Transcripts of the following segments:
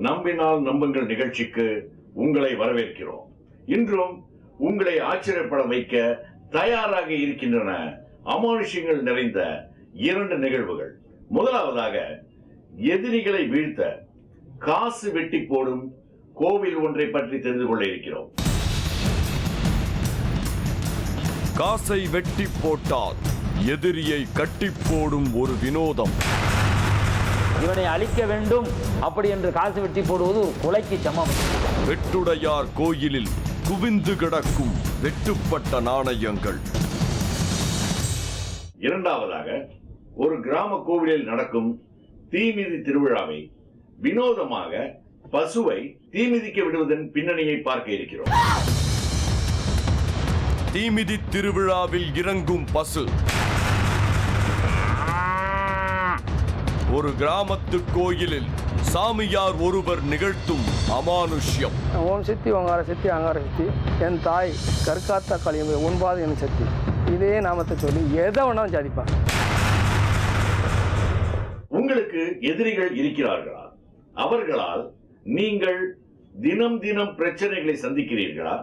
நம்பினால் நம்புங்கள் நிகழ்ச்சிக்கு உங்களை வரவேற்கிறோம். இன்றும் உங்களை ஆச்சரியப்பட வைக்க தயாராக இருக்கின்றன அமானுஷ்யங்கள் நிறைந்த 2 நிகழ்வுகள். முதலாவதாக, எதிரிகளை வீழ்த்த காசு வெட்டி போடும் கோவில் ஒன்றை பற்றி தெரிந்து கொள்ள இருக்கிறோம். காசை வெட்டி போட்டால் எதிரியை கட்டி போடும் ஒரு வினோதம். இவனை அழிக்க வேண்டும் அப்படி என்று காசு வெட்டி போடுவது ஒரு கொலைக்கு சமம். வெட்டுடையார் கோயிலில் குவிந்து கிடக்கும் வெட்டுப்பட்ட நாணயங்கள். இரண்டாவதாக, ஒரு கிராம கோவிலில் நடக்கும் தீமிதி திருவிழாவை வினோதமாக பசுவை தீமிதிக்க விடுவதன் பின்னணியை பார்க்க இருக்கிறோம். தீமிதி திருவிழாவில் இறங்கும் பசு. ஒரு கிராமத்து கோயிலில் சாமியார் ஒருவர் நிகழ்த்தும் அமானுஷ்யம். ஓம் சித்தி ஓங்கார சித்தி அங்கார சித்தி, என் தாய் கற்காத்த களியம்பு ஒன்பாது என் சக்தி. இதே நாமத்தை சொல்லி எதை வேணாலும் சாதிப்பான். உங்களுக்கு எதிரிகள் இருக்கிறார்களா? அவர்களால் நீங்கள் தினம் தினம் பிரச்சனைகளை சந்திக்கிறீர்களா?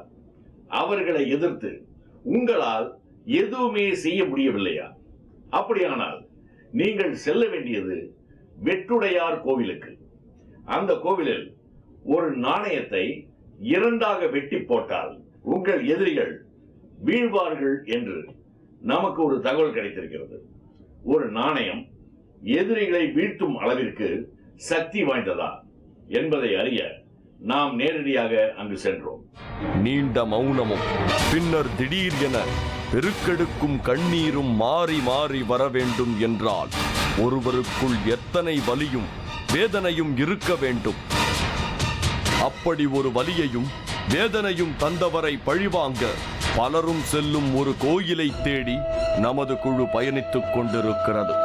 அவர்களை எதிர்த்து உங்களால் எதுவுமே செய்ய முடியவில்லையா? அப்படியானால் நீங்கள் செல்ல வேண்டியது வெட்டுடையார் கோவிலுக்கு. அந்த கோவிலில் ஒரு நாணயத்தை 2ஆக வெட்டி போட்டால் உங்கள் எதிரிகள் வீழ்வார்கள் என்று நமக்கு ஒரு தகவல் கிடைத்திருக்கிறது. ஒரு நாணயம் எதிரிகளை வீழ்த்தும் அளவிற்கு சக்தி வாய்ந்ததா என்பதை அறிய நாம் நேரடியாக அங்கு சென்றோம். நீண்ட மௌனமும் பின்னர் திடீர் என பெருக்கெடுக்கும் கண்ணீரும் மாறி மாறி வர வேண்டும் என்றால் ஒருவருக்குள் எத்தனை வலியும் வேதனையும் இருக்க வேண்டும். அப்படி ஒரு வலியையும் வேதனையும் தந்தவரை பழிவாங்க பலரும் செல்லும் ஒரு கோயிலை தேடி நமது குழு பயணித்துக் கொண்டிருக்கிறது.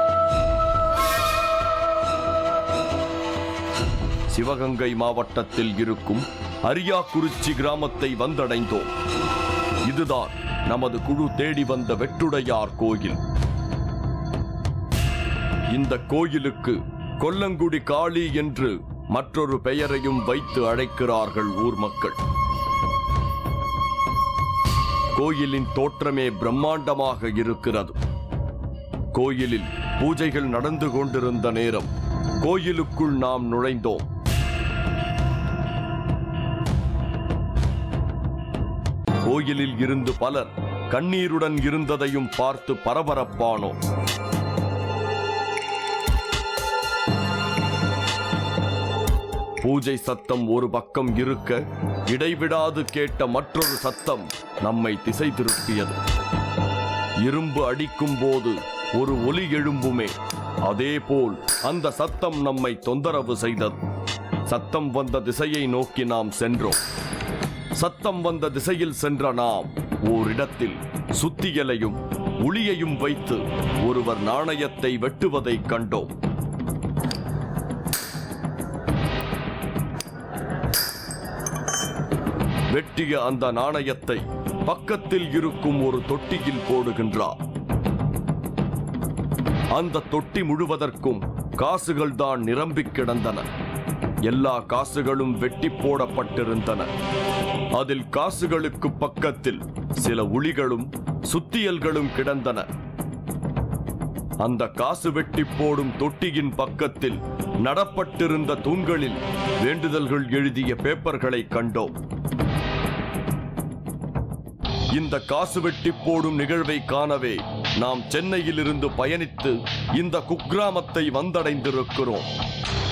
சிவகங்கை மாவட்டத்தில் இருக்கும் அரியாக்குறிச்சி கிராமத்தை வந்தடைந்தோம். இதுதான் நமது குழு தேடி வந்த வெட்டுடையார் கோயில். இந்த கோயிலுக்கு கொல்லங்குடி காளி என்று மற்றொரு பெயரையும் வைத்து அழைக்கிறார்கள் ஊர் மக்கள். கோயிலின் தோற்றமே பிரம்மாண்டமாக இருக்கிறது. கோயிலில் பூஜைகள் நடந்து கொண்டிருந்த நேரம் கோயிலுக்குள் நாம் நுழைந்தோம். கோயிலில் இருந்து பலர் கண்ணீருடன் இருந்ததையும் பார்த்து பரபரப்பானோம். பூஜை சத்தம் ஒரு பக்கம் இருக்க, இடைவிடாது கேட்ட மற்றொரு சத்தம் நம்மை திசை திருப்பியது. இரும்பு அடிக்கும் போது ஒரு ஒலி எழும்புமே, அதேபோல் அந்த சத்தம் நம்மை தொந்தரவு செய்தது. சத்தம் வந்த திசையை நோக்கி நாம் சென்றோம். சத்தம் வந்த திசையில் சென்ற நாம் ஓரிடத்தில் சுத்தியலையும் உளியையும் வைத்து ஒருவர் நாணயத்தை வெட்டுவதை கண்டோம். வெட்டிய அந்த நாணயத்தை பக்கத்தில் இருக்கும் ஒரு தொட்டியில் போடுகின்றார். அந்த தொட்டி முழுவதற்கும் காசுகள் தான் நிரம்பிக் கிடந்தன. எல்லா காசுகளும் வெட்டி போடப்பட்டிருந்தன. அதில் காசுகளுக்கு பக்கத்தில் சில உளிகளும் சுத்தியல்களும் கிடந்தன. அந்த காசு வெட்டி போடும் தொட்டியின் பக்கத்தில் நடப்பட்டிருந்த தூண்களில் வேண்டுதல்கள் எழுதிய பேப்பர்களை கண்டோம். இந்த காசு வெட்டி போடும் நிகழ்வை காணவே நாம் சென்னையில் இருந்து பயணித்து இந்த குக்கிராமத்தை வந்தடைந்திருக்கிறோம்.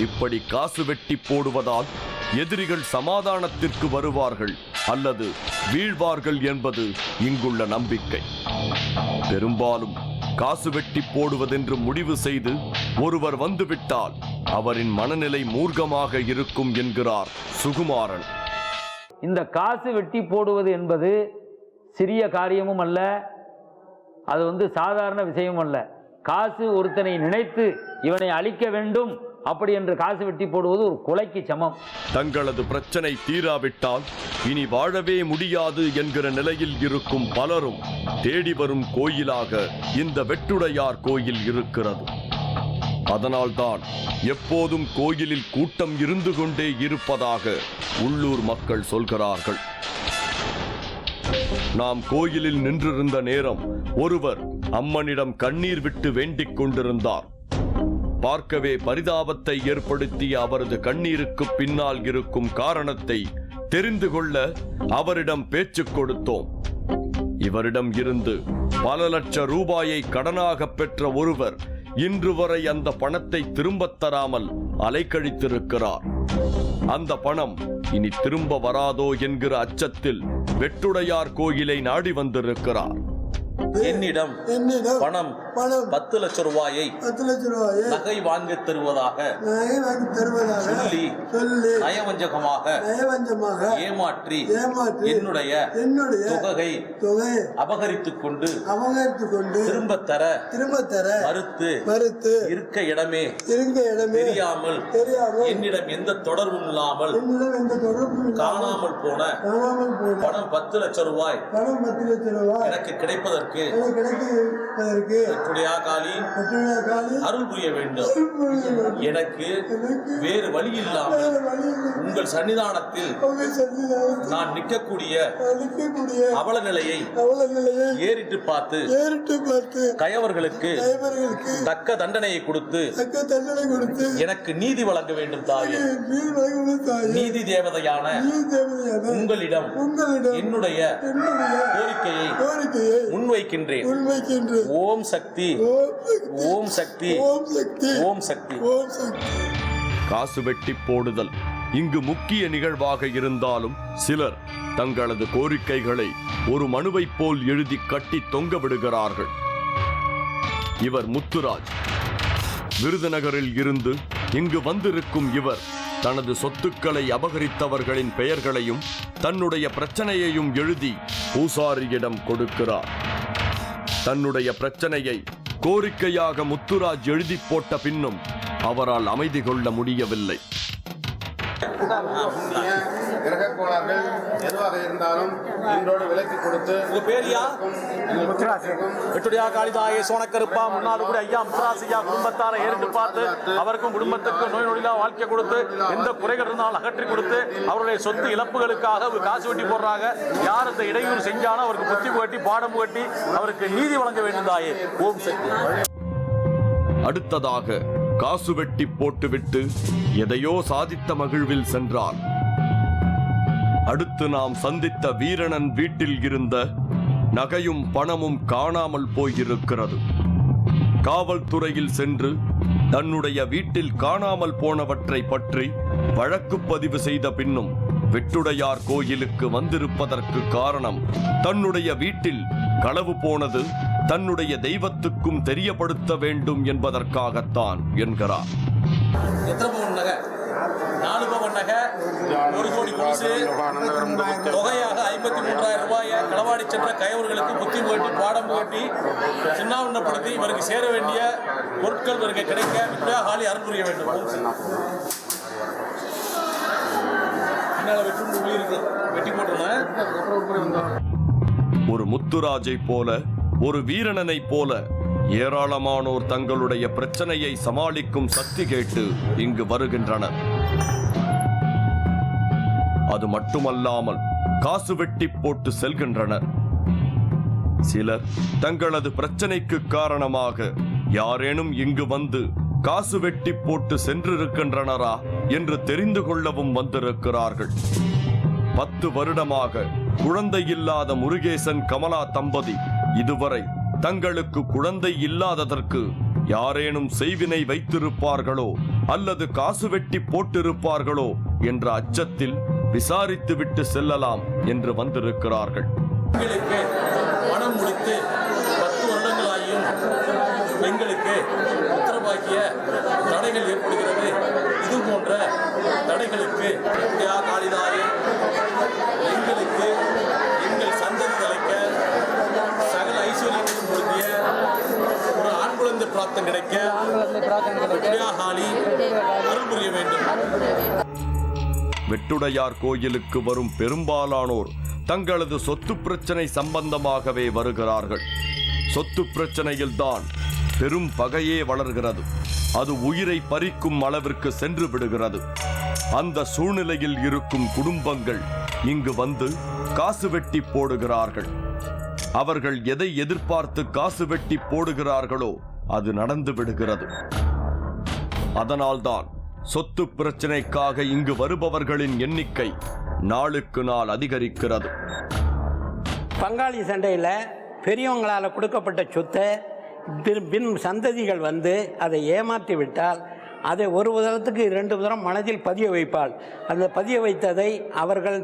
இப்படி காசு வெட்டி போடுவதால் எதிரிகள் சமாதானத்திற்கு வருவார்கள் அல்லது வீழ்வார்கள் என்பது இங்குள்ள நம்பிக்கை. பெரும்பாலும் காசு வெட்டி போடுவதென்று முடிவு செய்து ஒருவர் வந்துவிட்டால் அவரின் மனநிலை மூர்க்கமாக இருக்கும் என்கிறார் சுகுமாரன். இந்த காசு வெட்டி போடுவது என்பது சிறிய காரியமும் அல்ல, அது சாதாரண விஷயமும் அல்ல. காசு ஒருத்தனை நினைத்து இவனை அழிக்க வேண்டும் அப்படி என்று காசு வெட்டி போடுவது ஒரு கொலைக்கு சமம். தங்களது பிரச்சனை தீராவிட்டால் இனி வாழவே முடியாது என்கிற நிலையில் இருக்கும் பலரும் தேடி வரும் கோயிலாக இந்த வெட்டுடையார் கோயில் இருக்கிறது. அதனால்தான் எப்போதும் கோயிலில் கூட்டம் இருந்து கொண்டே இருப்பதாக உள்ளூர் மக்கள் சொல்கிறார்கள். நாம் கோயிலில் நின்றிருந்த நேரம் ஒருவர் அம்மனிடம் கண்ணீர் விட்டு வேண்டிக் கொண்டிருந்தார். பார்க்கவே பரிதாபத்தை ஏற்படுத்திய அவரது கண்ணீருக்கு பின்னால் இருக்கும் காரணத்தை தெரிந்து கொள்ள அவரிடம் பேச்சு கொடுத்தோம். இவரிடம் இருந்து பல லட்ச ரூபாயை கடனாக பெற்ற ஒருவர் இன்று வரை அந்த பணத்தை திரும்பத் தராமல் அலைக்கழித்திருக்கிறார். அந்த பணம் இனி திரும்ப வராதோ என்கிற அச்சத்தில் வெட்டுடையார் கோயிலை நாடி வந்திருக்கிறார். என்னிடம் பணம் 10 லட்சம் ரூபாயை நகை வாங்கி தருவதாக சொல்லி நயவஞ்சகமாக ஏமாற்றி என்னுடைய தொகை அபகரித்துக் கொண்டு திரும்ப தர மறுத்து இருக்க இடமே தெரியாமல் என்னிடம் எந்த தொடர்பும் இல்லாமல் காணாமல் போன பணம் 10 லட்சம் ரூபாய் எனக்கு கிடைப்பதற்கு அருள் புரிய வேண்டும். எனக்கு வேறு வழி இல்லாமல் உங்கள் சன்னிதானத்தில் நான் நிற்கக்கூடிய அவல நிலையை ஏறிட்டு பார்த்து கயவர்களுக்கு தக்க தண்டனையை கொடுத்து எனக்கு நீதி வழங்க வேண்டும் தாயே. நீதி தேவதையான உங்களிடம் என்னுடைய கோரிக்கையை முன்வைக்கின்றேன். ஓம் சக்தி, ஓம் சக்தி, ஓம் சக்தி. காசு வெட்டி போடுதல் இங்கு முக்கிய நிகழ்வாக இருந்தாலும் சிலர் தங்களது கோரிக்கைகளை ஒரு மனுவைப் போல் எழுதி கட்டி தொங்க விடுகிறார்கள். இவர் முத்துராஜ். விருதுநகரில் இருந்து இங்கு வந்திருக்கும் இவர் தனது சொத்துக்களை அபகரித்தவர்களின் பெயர்களையும் தன்னுடைய பிரச்சனையையும் எழுதி பூசாரியிடம் கொடுக்கிறார். தன்னுடைய பிரச்சனையை கோரிக்கையாக முத்துராஜ் எழுதி போட்ட பின்னும் அவரால் அமைதி கொள்ள முடியவில்லை. கிரகக்கோளாறுகள் எதுவாக இருந்தாலும் இன்றோடு விலக்கி கொடுத்து காளிதாயே சோனக்கருப்பா முன்னாள் கூட ஐயா முத்துராசியா குடும்பத்தாரை ஏறிட்டு பார்த்து அவருக்கும் குடும்பத்துக்கு நோய் நொடியில்லா வாழ்க்கை கொடுத்து எந்த குறைகள் இருந்தாலும் அகற்றி கொடுத்து அவருடைய சொத்து இழப்புகளுக்காக காசு வெட்டி போடுறாங்க. யார் இந்த இடையூறு செஞ்சாலும் அவருக்கு புத்தி புகட்டி பாடம் புகட்டி அவருக்கு நீதி வழங்க வேண்டும் தாயே. ஓம் சக்தி. அடுத்ததாக காசு வெட்டி போட்டுவிட்டு எதையோ சாதித்த மகிழ்வில் சென்றார். அடுத்து நாம் சந்தித்த வீரணன் வீட்டில் இருந்த நகையும் பணமும் காணாமல் போயிருக்கிறது. காவல்துறையில் சென்று தன்னுடைய வீட்டில் காணாமல் போனவற்றை பற்றி வழக்கு பதிவு செய்த பின்னும் வெட்டுடையார் கோயிலுக்கு வந்திருப்பதற்கு காரணம் தன்னுடைய வீட்டில் களவு போனது தன்னுடைய தெய்வத்துக்கும் தெரியப்படுத்த வேண்டும் என்பதற்காகத்தான் என்கிறார். 4 பவன் நகை, 1 கோடி கொலுசு, தொகையாக 53,000 ரூபாயை களவாடி சென்ற கயவர்களுக்கு புத்தி புகட்டி பாடம் புகட்டி சின்னாவண்ணப்படுத்தி இவருக்கு சேர வேண்டிய பொருட்கள் இவருக்கு கிடைக்க வித்யாகாளி அருள் புரிய வேண்டும். வெட்டி போட்டுருந்தேன். ஒரு முத்துராஜை போல ஒரு வீரணனை போல ஏராளமானோர் தங்களுடைய பிரச்சனையை சமாளிக்கும் சக்தி கேட்டு இங்கு வருகின்றனர். அது மட்டுமல்லாமல் காசு வெட்டி போட்டு செல்கின்றனர். சிலர் தங்களது பிரச்சனைக்கு காரணமாக யாரேனும் இங்கு வந்து காசு வெட்டி போட்டு சென்றிருக்கின்றனரா என்று தெரிந்து கொள்ளவும் வந்திருக்கிறார்கள். 10 வருடமாக குழந்தை இல்லாத முருகேசன் கமலா தம்பதி இதுவரை தங்களுக்கு குழந்தை இல்லாததற்கு யாரேனும் செய்வினை வைத்திருப்பார்களோ அல்லது காசு வெட்டி போட்டிருப்பார்களோ என்ற அச்சத்தில் விசாரித்துவிட்டு செல்லலாம் என்று வந்திருக்கிறார்கள். மனம் முடித்து 10 வருடங்களாயும் பெண்களுக்கு உத்தரவாக்கிய தடைகள் ஏற்படுகிறது. இது போன்ற தடைகளுக்கு காளிதாயே எங்களுக்கு எங்கள் சந்ததி தலைக்க சகல ஐஸ்வர்யங்களும் பொருந்திய ஒரு ஆண் குழந்தை பிராப்தம் கிடைக்க அருள் புரிய வேண்டும். வெட்டுடையார் கோயிலுக்கு வரும் பெரும்பாலானோர் தங்களது சொத்து பிரச்சனை சம்பந்தமாகவே வருகிறார்கள். சொத்து பிரச்சனையில்தான் பெரும் பகையே வளர்கிறது. அது உயிரை பறிக்கும் அளவிற்கு சென்று விடுகிறது. அந்த சூழ்நிலையில் இருக்கும் குடும்பங்கள் இங்கு வந்து காசு வெட்டி போடுகிறார்கள். அவர்கள் எதை எதிர்பார்த்து காசு வெட்டி போடுகிறார்களோ அது நடந்து விடுகிறது. அதனால்தான் சொத்து பிரச்சனைக்காக இங்கு வருபவர்களின் எண்ணிக்கை நாளுக்கு நாள் அதிகரிக்கிறது. பங்காளி சண்டையில் பெரியவங்களால் கொடுக்கப்பட்ட சொத்தை பின் சந்ததிகள் வந்து அதை ஏமாற்றி விட்டால் அதை ஒரு விதத்துக்கு 2 தரம் மனதில் பதிய வைப்பாள். அந்த பதிய வைத்ததை அவர்கள்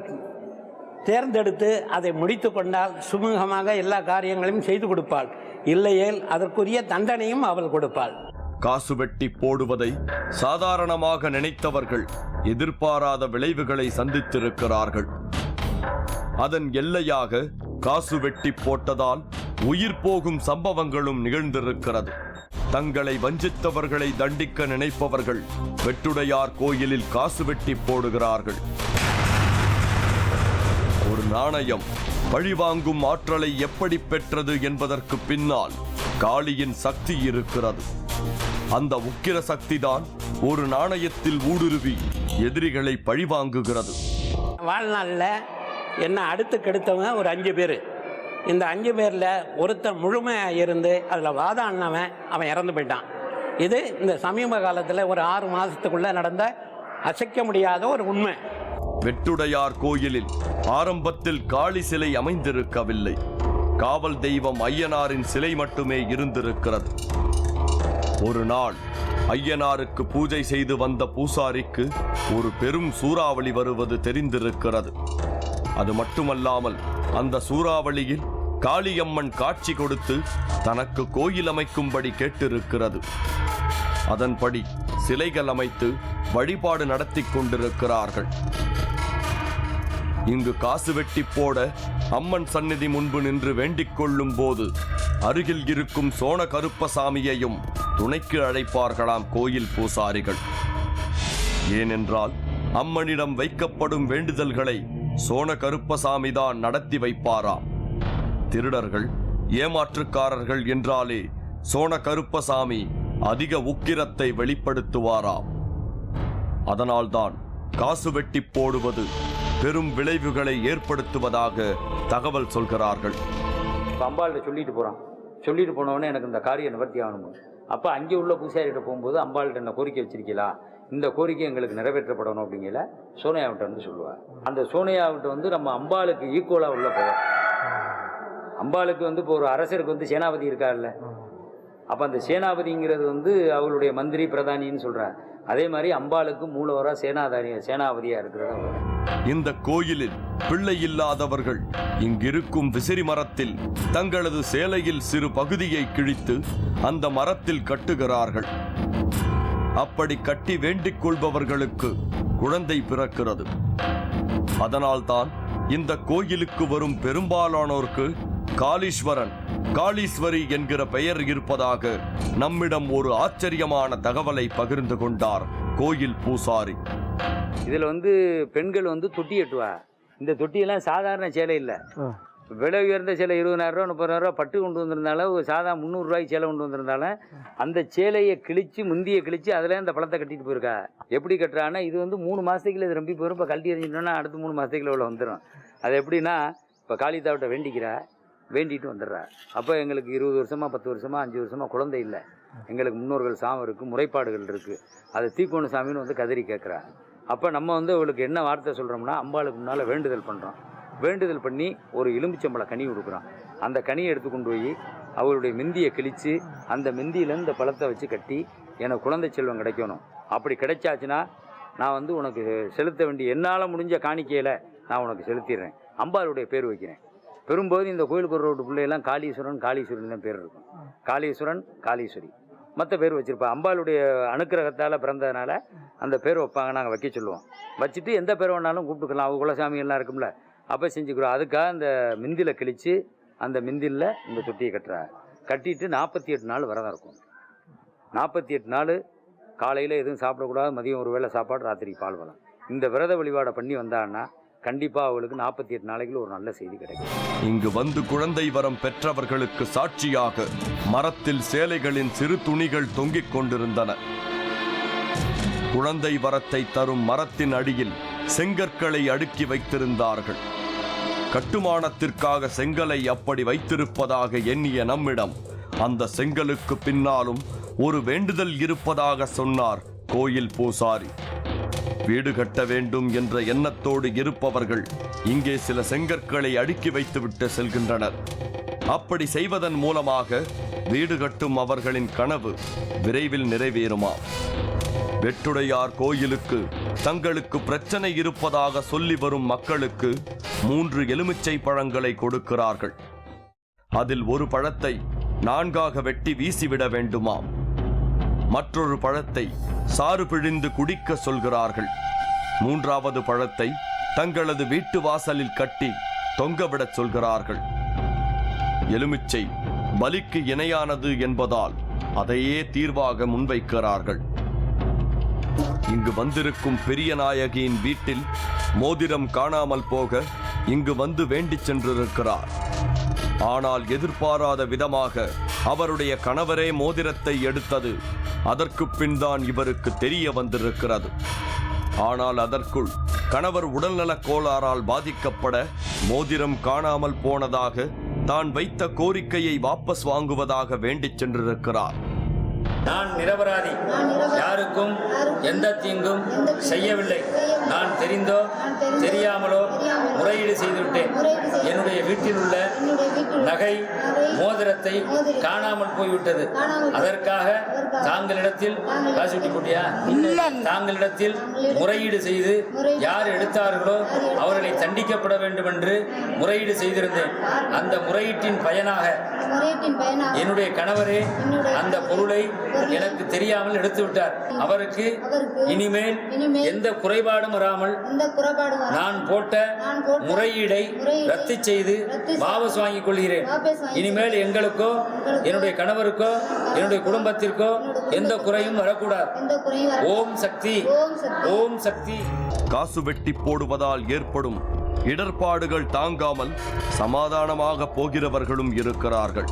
தேர்ந்தெடுத்து அதை முடித்து கொண்டால் சுமூகமாக எல்லா காரியங்களையும் செய்து கொடுப்பாள். இல்லையேல் அதற்குரிய தண்டனையும் அவள் கொடுப்பாள். காசு வெட்டி போடுவதை சாதாரணமாக நினைத்தவர்கள் எதிர்பாராத விளைவுகளை சந்தித்திருக்கிறார்கள். அதன் எல்லையாக காசு வெட்டி போட்டதால் உயிர் போகும் சம்பவங்களும் நிகழ்ந்திருக்கிறது. தங்களை வஞ்சித்தவர்களை தண்டிக்க நினைப்பவர்கள் வெட்டுடையார் கோயிலில் காசு வெட்டி போடுகிறார்கள். ஒரு நாணயம் பழிவாங்கும் ஆற்றலை எப்படி பெற்றது என்பதற்கு பின்னால் காளியின் சக்தி இருக்கிறது. அந்த உக்கிர சக்திதான் ஒரு நாணயத்தில் ஊடுருவி எதிரிகளை பழிவாங்குகிறது. வாழ்நாளில் என்ன அடுத்து கெடுத்தவங்க ஒரு 5 பேர். இந்த 5 பேரில் ஒருத்தன் முழுமையாக இருந்து அதில் வாதாடினவன் அவன் இறந்து போயிட்டான். இது இந்த சமீப காலத்தில் ஒரு 6 மாதத்துக்குள்ளே நடந்த அசைக்க முடியாத ஒரு உண்மை. வெட்டுடையார் கோயிலில் ஆரம்பத்தில் காளி சிலை அமைந்திருக்கவில்லை. காவல் தெய்வம் ஐயனாரின் சிலை மட்டுமே இருந்திருக்கிறது. ஒரு நாள் ஐயனாருக்கு பூஜை செய்து வந்த பூசாரிக்கு ஒரு பெரும் சூறாவளி வருவது தெரிந்திருக்கிறது. அது மட்டுமல்லாமல் அந்த சூறாவளியில் காளியம்மன் காட்சி கொடுத்து தனக்கு கோயில் அமைக்கும்படி கேட்டிருக்கிறது. அதன்படி சிலைகள் அமைத்து வழிபாடு நடத்தி கொண்டிருக்கிறார்கள். இங்கு காசு வெட்டி போட அம்மன் சந்நிதி முன்பு நின்று வேண்டிக் கொள்ளும் போது அருகில் இருக்கும் சோன கருப்பசாமியையும் துணைக்கு அழைப்பார்களாம் கோயில் பூசாரிகள். ஏனென்றால் அம்மனிடம் வைக்கப்படும் வேண்டுதல்களை சோன கருப்பசாமிதான் நடத்தி வைப்பாராம். திருடர்கள், ஏமாற்றுக்காரர்கள் என்றாலே சோன கருப்பசாமி அதிக உக்கிரத்தை வெளிப்படுத்துவாராம். அதனால்தான் காசு வெட்டி போடுவது பெரும் விளைவுகளை ஏற்படுத்துவதாக தகவல் சொல்கிறார்கள். அம்பாள்கிட்ட சொல்லிட்டு போனவொடனே எனக்கு இந்த காரியம் நிவர்த்தி ஆகணும். அப்போ அங்கே உள்ள பூசாரிகிட்ட போகும்போது அம்பாள்கிட்ட என்ன கோரிக்கை வச்சிருக்கீங்களா, இந்த கோரிக்கை எங்களுக்கு நிறைவேற்றப்படணும் அப்படிங்கிற சோனையாவிட்ட வந்து சொல்லுவார். அந்த சோனையாவிட்ட வந்து நம்ம அம்பாளுக்கு ஈக்குவலாக உள்ள போவோம். அம்பாளுக்கு வந்து இப்போ ஒரு அரசருக்கு வந்து சேனாபதி இருக்கார்ல, அப்போ அந்த சேனாபதிங்கிறது வந்து அவளுடைய மந்திரி பிரதானின்னு சொல்கிறார். அதே மாதிரி அம்பாளுக்கு மூலவரா சேனாபதியாக இருக்கிறது. இந்த கோயிலில் பிள்ளை இல்லாதவர்கள் இங்கிருக்கும் விசிறி மரத்தில் தங்களது சேலையில் சிறு பகுதியை கிழித்து அந்த மரத்தில் கட்டுகிறார்கள். அப்படி கட்டி வேண்டிக் கொள்பவர்களுக்கு குழந்தை பிறக்கிறது. அதனால்தான் இந்த கோயிலுக்கு வரும் பெரும்பாலானோருக்கு காளீஸ்வரன், காளீஸ்வரி என்கிற பெயர் இருப்பதாக நம்மிடம் ஒரு ஆச்சரியமான தகவலை பகிர்ந்து கொண்டார் கோயில் பூசாரி. இதில் வந்து பெண்கள் வந்து தொட்டி எட்டுவா. இந்த தொட்டியெல்லாம் சாதாரண சேலை இல்லை, விலை உயர்ந்த சேலை 20,000 ரூபா 30,000 பட்டு கொண்டு வந்திருந்தாலும் சாதா 300 ரூபாய்க்கு சேலை கொண்டு வந்திருந்தாலும் அந்த சேலையை கிழிச்சு முந்தியை கிழிச்சு அதில் இந்த பழத்தை கட்டிட்டு போயிருக்கா. எப்படி கட்டுறான்னா இது வந்து 3 மாதத்துக்குள்ள இது ரொம்ப போயிடும். இப்போ கழட்டி எறிஞ்சிட்டோன்னா அடுத்து 3 மாதத்துக்குள்ள உள்ள வந்துடும். அது எப்படின்னா இப்போ காளிதாவிட்ட வேண்டிட்டு வந்துடுறா. அப்போ எங்களுக்கு 20 வருஷமாக 10 வருஷமாக 5 வருஷமாக குழந்தை இல்லை, எங்களுக்கு முன்னோர்கள் சாமம் இருக்குது, முறைப்பாடுகள் இருக்குது, அதை தீக்கோணு சாமின்னு வந்து கதறி கேட்குறா. அப்போ நம்ம வந்து அவளுக்கு என்ன வார்த்தை சொல்கிறோம்னா அம்பாளுக்கு முன்னால் வேண்டுதல் பண்ணுறோம். வேண்டுதல் பண்ணி ஒரு எலுமிச்சம்பழ கனி கொடுக்குறோம். அந்த கனியை எடுத்து கொண்டு போய் அவளுடைய மெந்தியை கிழித்து அந்த மெந்தியில் இந்த பழத்தை வச்சு கட்டி எனக்கு குழந்தை செல்வம் கிடைக்கணும். அப்படி கிடைச்சாச்சுன்னா நான் வந்து உனக்கு செலுத்த வேண்டிய என்னால் முடிஞ்ச காணிக்கையில் நான் உனக்கு செலுத்திடுறேன், அம்பாளுடைய பேர் வைக்கிறேன். பெரும்போது இந்த கோயிலுக்கு ஒரு ரோட்டு பிள்ளையெல்லாம் காளீஸ்வரன் தான் பேர் இருக்கும். காளீஸ்வரன், காளீஸ்வரி மற்ற பேர் வச்சுருப்பா. அம்பாளுடைய அனுக்கிரகத்தால் பிறந்ததுனால அந்த பேர் வைப்பாங்க, நாங்கள் வைக்க சொல்லுவோம். வச்சுட்டு எந்த பேர் வேணாலும் கூப்பிட்டுக்கலாம். அவங்க குலசாமி எல்லாம் இருக்கும்ல, அப்போ செஞ்சுக்கிறோம். அதுக்காக அந்த மிந்தியில் கிழித்து அந்த மிந்தியில் இந்த தொட்டியை கட்டிட்டு 48 நாள் விரதம் இருக்கும். 48 நாள் காலையில் எதுவும் சாப்பிடக்கூடாது, மதியம் ஒரு வேளை சாப்பாடு, ராத்திரி பால் வளம். இந்த விரத வழிபாடை பண்ணி வந்தான்னா கண்டிப்பாக அவங்களுக்கு 48 நாளைக்குள்ள ஒரு நல்ல செய்தி கிடைக்கும். இங்கு வந்து குழந்தை வரம் பெற்றவர்களுக்கு சாட்சியாக மரத்தில் சேலைகளின் சிறு துணிகள் தொங்கிக் கொண்டிருந்தன. குழந்தை வரத்தை தரும் மரத்தின் அடியில் செங்கற்களை அடுக்கி வைத்திருந்தார்கள். கட்டுமானத்திற்காக செங்கலை அப்படி வைத்திருப்பதாக எண்ணிய நம்மிடம் அந்த செங்கலுக்கு பின்னாலும் ஒரு வேண்டுதல் இருப்பதாக சொன்னார் கோயில் பூசாரி. வீடு கட்ட வேண்டும் என்ற எண்ணத்தோடு இருப்பவர்கள் இங்கே சில செங்கற்களை அடுக்கி வைத்துவிட்டு செல்கின்றனர். அப்படி செய்வதன் மூலமாக வீடு கட்டும் அவர்களின் கனவு விரைவில் நிறைவேறுமா? வெட்டுடையார் கோயிலுக்கு தங்களுக்கு பிரச்சனை இருப்பதாக சொல்லி வரும் மக்களுக்கு 3 எலுமிச்சை பழங்களை கொடுக்கிறார்கள். அதில் ஒரு பழத்தை 4ஆக வெட்டி வீசிவிட வேண்டுமாம். மற்றொரு பழத்தை சாறு பிழிந்து குடிக்க சொல்கிறார்கள். 3வது பழத்தை தங்களது வீட்டு வாசலில் கட்டி தொங்கவிடச் சொல்கிறார்கள். எலுமிச்சை பலிக்கு இணையானது என்பதால் அதையே தீர்வாக முன்வைக்கிறார்கள். இங்கு வந்திருக்கும் பெரிய நாயகியின் வீட்டில் மோதிரம் காணாமல் போக இங்கு வந்து வேண்டிச் சென்றிருக்கிறார். ஆனால் எதிர்பாராத விதமாக அவருடைய கணவரே மோதிரத்தை எடுத்தது அதற்கு பின் தான் இவருக்கு தெரிய வந்திருக்கிறது. ஆனால் அதற்குள் கணவர் உடல்நலக் கோளாறால் பாதிக்கப்பட மோதிரம் காணாமல் போனதாக தான் வைத்த கோரிக்கையை வாபஸ் வாங்குவதாக வேண்டிச் சென்றிருக்கிறார். நான் நிரபராதி, யாருக்கும் எந்த தீங்கும் செய்யவில்லை. நான் தெரிந்தோ தெரியாமலோ முறையீடு செய்துவிட்டேன். என்னுடைய வீட்டில் உள்ள நகை மோதிரத்தை காணாமல் போய்விட்டது. அதற்காக தாங்களிடத்தில் காசு வெட்டி போட்டியா? தாங்களிடத்தில் முறையீடு செய்து யார் எடுத்தார்களோ அவர்களை தண்டிக்கப்பட வேண்டும் என்று முறையீடு செய்திருந்தேன். அந்த முறையீட்டின் பயனாக என்னுடைய கணவரே அந்த பொருளை எனக்கு தெரியாமல் எடுத்து விட்டார். அவருக்கு இனிமேல் எந்த குறைபாடும் வராமல் நான் போட்ட முறையீடை ரத்து செய்து வாபஸ் வாங்கிக் கொள்கிறேன். இனிமேல் எங்களுக்கோ என்னுடைய கணவருக்கோ என்னுடைய குடும்பத்திற்கோ எந்த குறையும் வரக்கூடாது. ஓம் சக்தி, ஓம் சக்தி. காசு வெட்டி போடுவதால் ஏற்படும் இடர்பாடுகள் தாங்காமல் சமாதானமாக போகிறவர்களும் இருக்கிறார்கள்.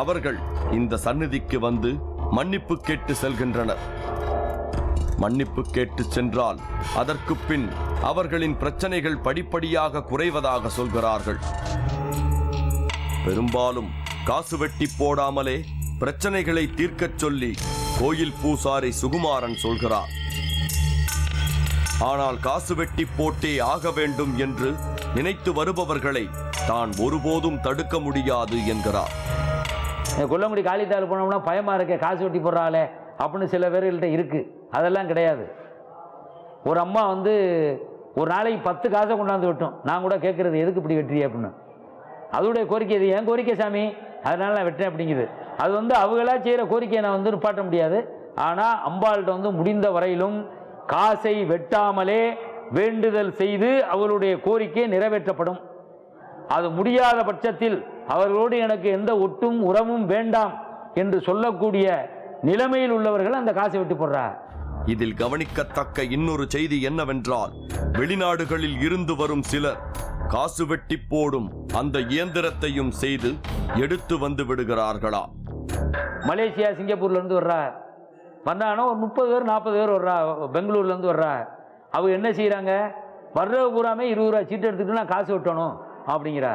அவர்கள் இந்த சந்நிதிக்கு வந்து மன்னிப்பு கேட்டு செல்கின்றனர். மன்னிப்பு கேட்டு சென்றால் அதற்கு பின் அவர்களின் பிரச்சனைகள் படிப்படியாக குறைவதாக சொல்கிறார்கள். பெரும்பாலும் காசு வெட்டி போடாமலே பிரச்சனைகளை தீர்க்கச் சொல்லி கோயில் பூசாரி சுகுமாரன் சொல்கிறார். ஆனால் காசு வெட்டி போட்டே ஆக வேண்டும் என்று நினைத்து வருபவர்களை தான் ஒருபோதும் தடுக்க முடியாது என்கிறார். கொல்லங்குடி காளித்தாள் போனோம்னா பயமாக இருக்க, காசு வெட்டி போடுறாளே அப்படின்னு சில பேர்கள்ட்ட இருக்குது. அதெல்லாம் கிடையாது. ஒரு அம்மா வந்து ஒரு நாளைக்கு 10 காசை கொண்டாந்து விட்டோம். நான் கூட கேட்குறது எதுக்கு இப்படி வெட்டுறிய அப்படின்னு. அதோடைய கோரிக்கை இது என் கோரிக்கை சாமி, அதனால நான் வெட்டேன் அப்படிங்குது. அது வந்து அவங்களா செய்கிற கோரிக்கையை நான் வந்து நிப்பாட்ட முடியாது. ஆனால் அம்பாள்கிட்ட வந்து முடிந்த வரையிலும் காசை வெட்டாமலே வேண்டுதல் செய்து அவளுடைய கோரிக்கை நிறைவேற்றப்படும். அது முடியாத பட்சத்தில் அவர்களோடு எனக்கு எந்த ஒட்டும் உறவும் வேண்டாம் என்று சொல்லக்கூடிய நிலைமையில் உள்ளவர்கள் அந்த காசை வெட்டி போடுறார். இதில் கவனிக்கத்தக்க இன்னொரு செய்தி என்னவென்றால், வெளிநாடுகளில் இருந்து வரும் சிலர் காசு வெட்டி போடும் அந்த இயந்திரத்தையும் செய்து எடுத்து வந்து விடுகிறார்களா? மலேசியா சிங்கப்பூர்லேருந்து வர்றா, வந்தாங்கன்னா ஒரு 30 பேர் 40 பேர் வர்றா, பெங்களூர்லேருந்து வர்றா. அவங்க என்ன செய்கிறாங்க, வர்றவ பூராமே 20 ரூபா சீட்டு எடுத்துக்கிட்டு நான் காசு வெட்டணும் அப்படிங்கிறா.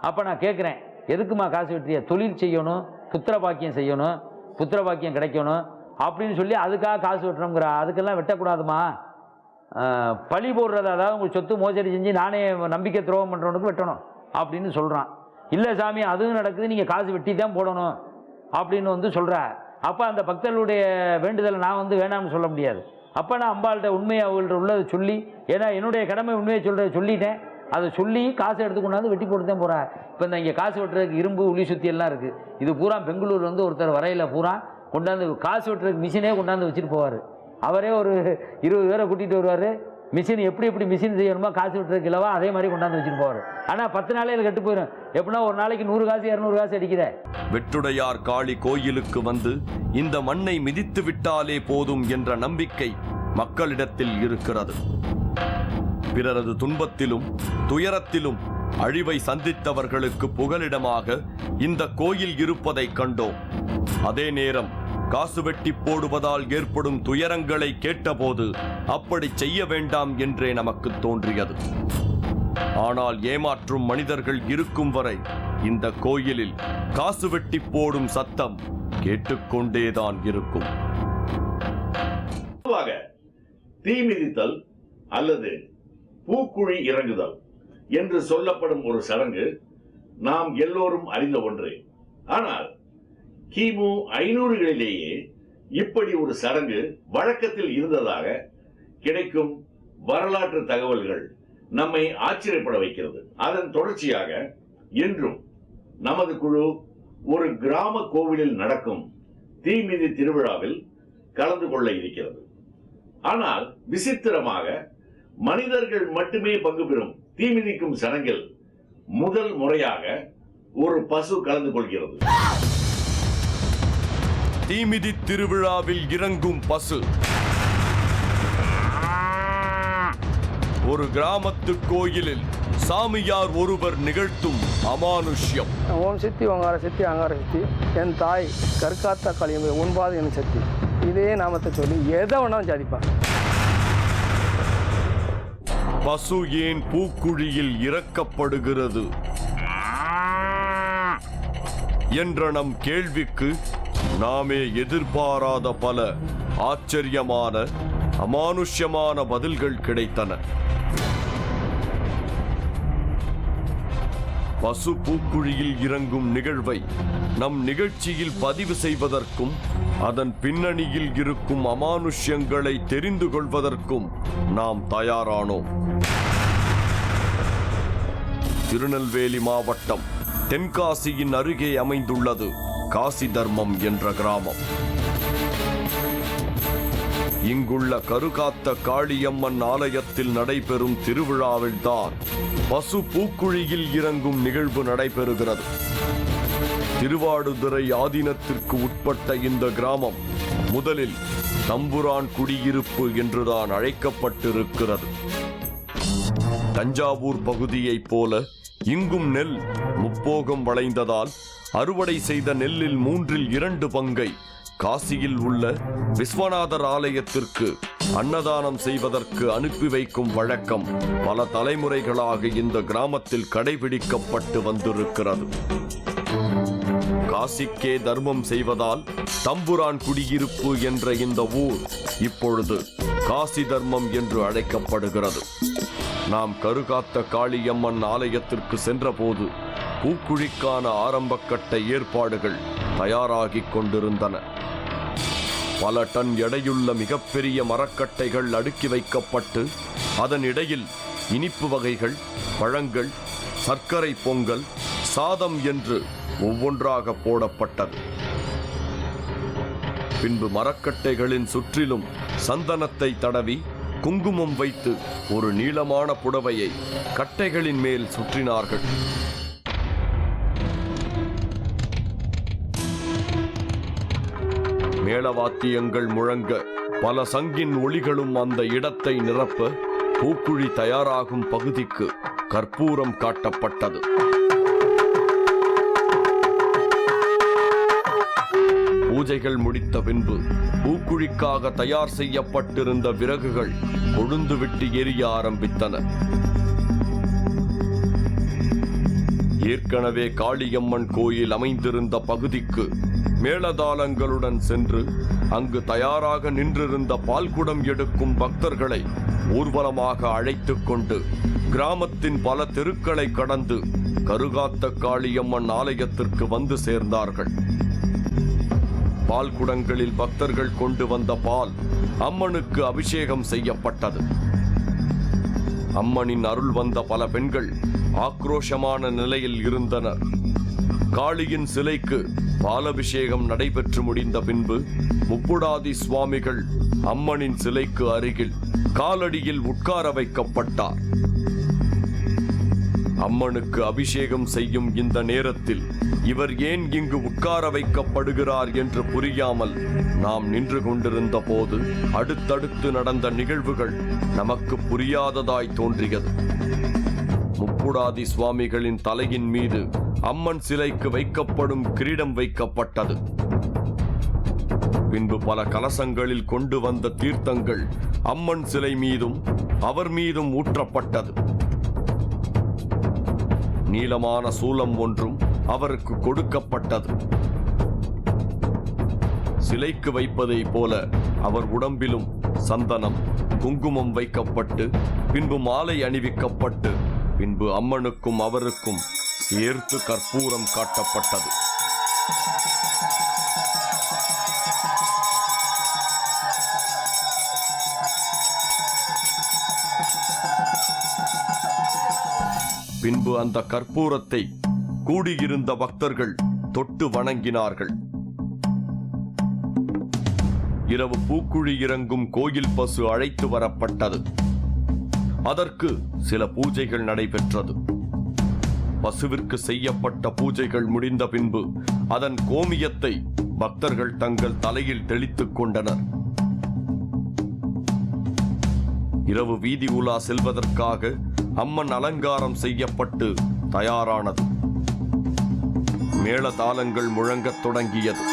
அப்போ நான் கேட்குறேன், எதுக்குமா காசு வெட்டிய? தொழில் செய்யணும், புத்திர பாக்கியம் செய்யணும், புத்திர பாக்கியம் கிடைக்கணும் அப்படின்னு சொல்லி அதுக்காக காசு வெட்டணுங்கிறா. அதுக்கெல்லாம் வெட்டக்கூடாதுமா. பழி போடுறது, அதாவது உங்கள் சொத்து மோசடி செஞ்சு நானே நம்பிக்கை துரோகம் பண்ணுறவனுக்கு வெட்டணும் அப்படின்னு சொல்கிறான். இல்லை சாமி அதுவும் நடக்குது, நீங்கள் காசு வெட்டி தான் போடணும் அப்படின்னு வந்து சொல்கிறா. அப்போ அந்த பக்தர்களுடைய வேண்டுதலை நான் வந்து வேணாம்னு சொல்ல முடியாது. அப்போ நான் அம்பாள்கிட்ட உண்மையை அவங்கள்ட்ட உள்ளதை சொல்லி, ஏன்னா என்னுடைய கடமை உண்மையை சொல்லிட்டேன், அதை சொல்லி காசு எடுத்து கொண்டாந்து வெட்டி போட்டு தான் போகிறேன். இப்போ இந்த இங்கே காசு வெட்டுறதுக்கு இரும்பு உளி சுற்றி எல்லாம் இருக்குது. இது பூரா பெங்களூர் வந்து ஒருத்தர் வரையில் பூரா கொண்டாந்து காசு வெட்டுறதுக்கு மிஷினே கொண்டாந்து வச்சுட்டு போவார். அவரே ஒரு 20 பேரை கூட்டிகிட்டு வருவார். மிஷின் எப்படி மிஷின் செய்யணுமோ காசு வெட்டுறதுக்கு இல்லவா அதே மாதிரி கொண்டாந்து வச்சுட்டு போவார். ஆனால் 10 நாளையில் கெட்டு போயிடும். எப்படின்னா ஒரு நாளைக்கு 100 காசு 200 காசு அடிக்கிற. வெட்டுடையார் காளி கோயிலுக்கு வந்து இந்த மண்ணை மிதித்து விட்டாலே போதும் என்ற நம்பிக்கை மக்களிடத்தில் இருக்கிறது. பிறரது துன்பத்திலும் துயரத்திலும் அழிவை சந்தித்தவர்களுக்கு புகலிடமாக இந்த கோயில் இருப்பதை கண்டோம். அதே நேரம் காசு வெட்டி போடுவதால் ஏற்படும் துயரங்களை கேட்டபோது அப்படி செய்ய வேண்டாம் என்றே நமக்கு தோன்றியது. ஆனால் ஏமாற்றும் மனிதர்கள் இருக்கும் வரை இந்த கோயிலில் காசு வெட்டி போடும் சத்தம் கேட்டுக்கொண்டேதான் இருக்கும். பொதுவாக தீ மிதித்தல் அல்லது பூக்குழி இறங்குதல் என்று சொல்லப்படும் ஒரு சடங்கு நாம் எல்லோரும் அறிந்த ஒன்று. ஆனால் கிமு 500களிலேயே இப்படி ஒரு சடங்கு வழக்கத்தில் இருந்ததாக கிடைக்கும் வரலாற்று தகவல்கள் நம்மை ஆச்சரியப்பட வைக்கிறது. அதன் தொடர்ச்சியாக இன்றும் நமது குழு ஒரு கிராம கோவிலில் நடக்கும் தீமிதி திருவிழாவில் கலந்து கொள்ள இருக்கிறது. ஆனால் விசித்திரமாக மனிதர்கள் மட்டுமே பங்கு பெறும் தீமிதிக்கும் சடங்கில் முதல் முறையாக ஒரு பசு கலந்து கொள்கிறது. தீமிதி திருவிழாவில் இறங்கும் பசு ஒரு கிராமத்து கோயிலில் சாமியார் ஒருவர் நிகழ்த்தும் அமானுஷ்யம். ஓம் சித்தி ஓங்கார சித்தி அங்கார சித்தி, என் தாய் கற்காத்த களியமை உண்பாது என் சக்தி. இதே நாமத்தை சொல்லி எதை வேணாலும் சாதிப்பான். பசு ஏன் பூக்குழியில் இறக்கப்படுகிறது என்ற நம் கேள்விக்கு நாமே எதிர்பாராத பல ஆச்சரியமான அமானுஷ்யமான பதில்கள் கிடைத்தன. பசு பூக்குழியில் இறங்கும் நிகழ்வை நம் நிகழ்ச்சியில் பதிவு செய்வதற்கும் அதன் பின்னணியில் இருக்கும் அமானுஷ்யங்களை தெரிந்து கொள்வதற்கும் நாம் தயாரானோம். திருநெல்வேலி மாவட்டம் தென்காசியின் அருகே அமைந்துள்ளது காசி தர்மம் என்ற கிராமம். இங்குள்ள கருகாத்த காளியம்மன் ஆலயத்தில் நடைபெறும் திருவிழாவில்தான் பசு பூக்குழியில் இறங்கும் நிகழ்வு நடைபெறுகிறது. திருவாடுதுறை ஆதீனத்திற்கு உட்பட்ட இந்த கிராமம் முதலில் தம்புரான் குடியிருப்பு என்றுதான் அழைக்கப்பட்டிருக்கிறது. தஞ்சாவூர் பகுதியைப் போல இங்கும் நெல் முப்போகம் வளைந்ததால் அறுவடை செய்த நெல்லில் 2/3 பங்கை காசியில் உள்ள விஸ்வநாதர் ஆலயத்திற்கு அன்னதானம் செய்வதற்கு அனுப்பி வைக்கும் வழக்கம் பல தலைமுறைகளாக இந்த கிராமத்தில் கடைபிடிக்கப்பட்டு வந்திருக்கிறது. காசிக்கே தர்மம் செய்வதால் தம்புரான் குடியிருப்பு என்ற இந்த ஊர் இப்பொழுது காசி தர்மம் என்று அழைக்கப்படுகிறது. நாம் கருகாத்த காளியம்மன் ஆலயத்திற்கு சென்றபோது பூக்குழிக்கான ஆரம்பக்கட்ட ஏற்பாடுகள் தயாராகிக் கொண்டிருந்தன. பல டன் எடையுள்ள மிகப்பெரிய மரக்கட்டைகள் அடுக்கி வைக்கப்பட்டு அதன் இடையில் இனிப்பு வகைகள், பழங்கள், சர்க்கரை பொங்கல், சாதம் என்று ஒவ்வொன்றாக போடப்பட்டது. பின்பு மரக்கட்டைகளின் சுற்றிலும் சந்தனத்தை தடவி குங்குமம் வைத்து ஒரு நீளமான புடவையை கட்டைகளின் மேல் சுற்றினார்கள். மேளவாத்தியங்கள் முழங்க பல சங்கின் ஒளிகளும் அந்த இடத்தை நிரப்ப பூக்குழி தயாராகும் பகுதிக்கு கற்பூரம் காட்டப்பட்டது. பூஜைகள் முடித்த பின்பு பூக்குழிக்காக தயார் செய்யப்பட்டிருந்த விறகுகள் கொழுந்துவிட்டு எரிய ஆரம்பித்தன. ஏற்கனவே காளியம்மன் கோயில் அமைந்திருந்த பகுதிக்கு மேளதாளங்களுடன் சென்று அங்கு தயாராக நின்றிருந்த பால்குடம் எடுக்கும் பக்தர்களை ஊர்வலமாக அழைத்துக் கொண்டு கிராமத்தின் பல தெருக்களை கடந்து கருகாத்த காளியம்மன் ஆலயத்திற்கு வந்து சேர்ந்தார்கள். பால்குடங்களில் பக்தர்கள் கொண்டு வந்த பால் அம்மனுக்கு அபிஷேகம் செய்யப்பட்டது. அம்மனின் அருள் வந்த பல பெண்கள் ஆக்ரோஷமான நிலையில் இருந்தனர். காளியின் சிலைக்கு பாலபிஷேகம் நடைபெற்று முடிந்த பின்பு முப்புடாதி சுவாமிகள் அம்மனின் சிலைக்கு அருகில் காலடியில் உட்கார வைக்கப்பட்டார். அம்மனுக்கு அபிஷேகம் செய்யும் இந்த நேரத்தில் இவர் ஏன் இங்கு உட்கார வைக்கப்படுகிறார் என்று புரியாமல் நாம் நின்று கொண்டிருந்த போது அடுத்தடுத்து நடந்த நிகழ்வுகள் நமக்கு புரியாததாய் தோன்றியது. முப்புடாதி சுவாமிகளின் தலையின் மீது அம்மன் சிலைக்கு வைக்கப்படும் கிரீடம் வைக்கப்பட்டது. பின்பு பல கலசங்களில் கொண்டு வந்த தீர்த்தங்கள் அம்மன் சிலை மீதும் அவர் மீதும் ஊற்றப்பட்டது. நீளமான சூலம் ஒன்றும் அவருக்கு கொடுக்கப்பட்டது. சிலைக்கு வைப்பதை போல அவர் உடம்பிலும் சந்தனம், குங்குமம் வைக்கப்பட்டு பின்பு மாலை அணிவிக்கப்பட்டு பின்பு அம்மனுக்கும் அவருக்கும் சேர்த்து கற்பூரம் காட்டப்பட்டது. பின்பு அந்த கற்பூரத்தை கூடியிருந்த பக்தர்கள் தொட்டு வணங்கினார்கள். இரவு பூக்குழி இறங்கும் கோயில் பசு அழைத்து வரப்பட்டது. அதற்கு சில பூஜைகள் நடைபெற்றது. பசுவிற்கு செய்யப்பட்ட பூஜைகள் முடிந்த பின்பு அதன் கோமியத்தை பக்தர்கள் தங்கள் தலையில் தெளித்துக் கொண்டனர். இரவு வீதி உலா செல்வதற்காக அம்மன் அலங்காரம் செய்யப்பட்டு தயாரானது. மேளதாளங்கள் முழங்கத் தொடங்கியது.